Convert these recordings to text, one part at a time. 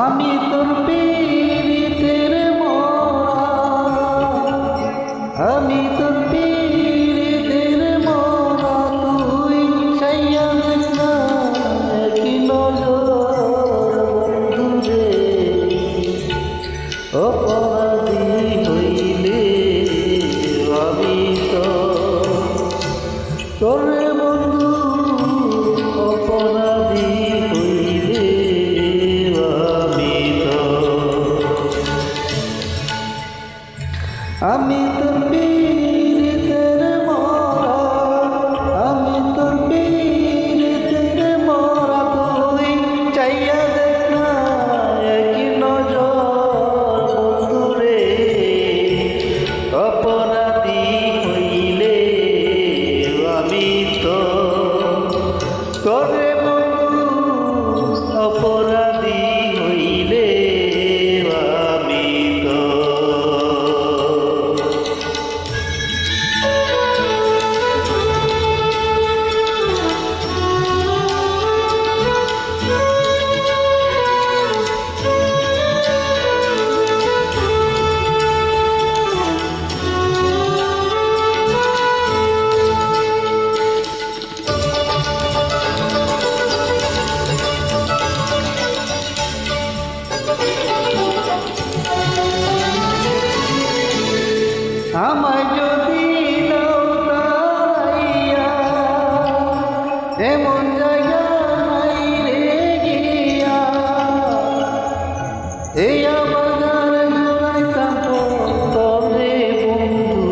আমি তোর পীড়িতের মরা, আমি তোর পীড়িতের মরা, তুই চাইয়া না কি নজর বন্ধুরে, অপরাধী হইলে আমি তো তোরে বন্ধু, অপরাধী হইলে আমি তোর পীড়িতের মরা, আমি তোর পীড়িতের মরা, তুই চাইয়া দেখ না কি নজর বন্ধুরে, অপরাধী হইলে আমি তো তোরে বন্ধু, অপরাধী হইলে আমি তো। আমায় যদি নাও তাড়াইয়া, এমন জায়গা নাই রে গিয়া, এই বাগান ঘুরাইতাম তরে বন্ধু,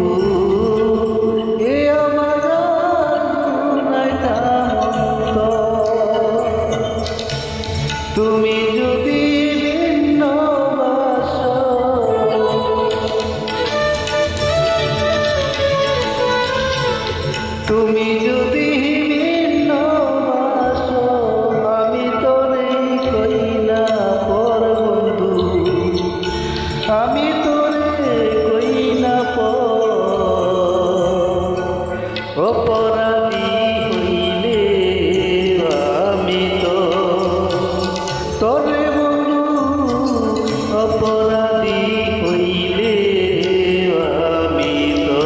এই বাগান ঘুরাইতাম। তুমি যদি ভিন্ন বাসো, তুমি যদি ভিন্ন বাসো, আমি তোরে কই না পর বন্ধু, আমি তোরে কই না পর, অপরাধী হইলে আমি তো তোরে বন্ধু, অপরাধী হইলে আমি তো।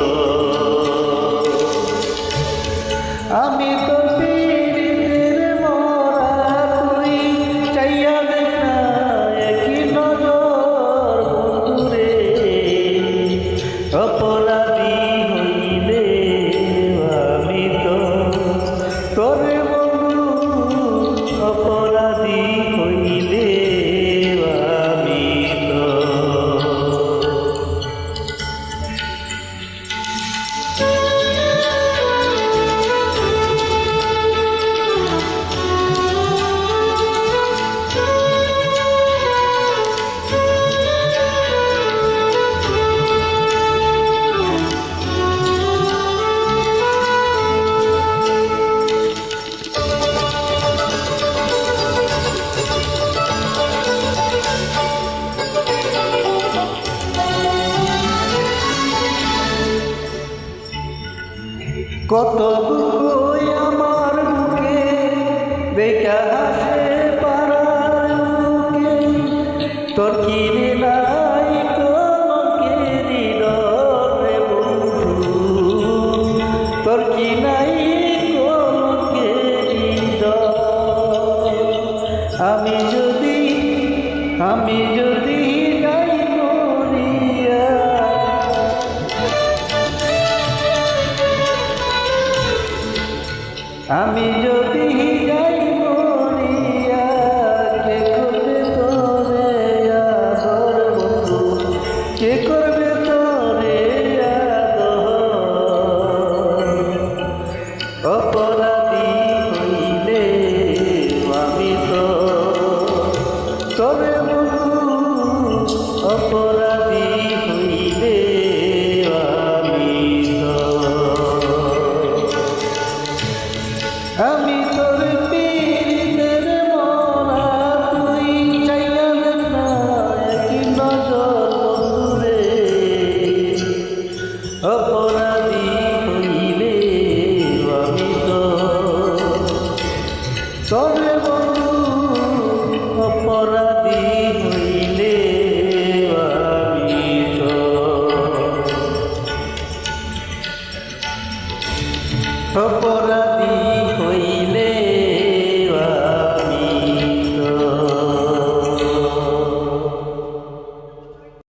আমি তোর পীড়িতের মরা, তুই চাইয়া দেখ না কি নজর বন্ধুরে, অপরাধী হইলে আমি তো তোরে বন্ধু, অপরাধী হইলে আমি তো। কত বুকই আমার বুকে বেকা হাসে পাড়ার বুকে, তোর কিনে নাই কলকে হৃদয় বন্ধু, তোর কি নাই কলকে হৃদয়। আমি যদি যাই মরিয়া, আমি যদি যাই মরিয়া, কে করবে তোরে আদর বন্ধু, কে করবে তোরে আদর, অপরাধী হইলে আমি তো তোরে বন্ধু, অপরাধী হইলে আমি তো। আমি তোর পীড়িতের মরা, তুই চাইয়া দেখ না কি নজর বন্ধুরে, অপরাধী হইলে আমি তো তোরে বন্ধু, অপরাধী অপরাধ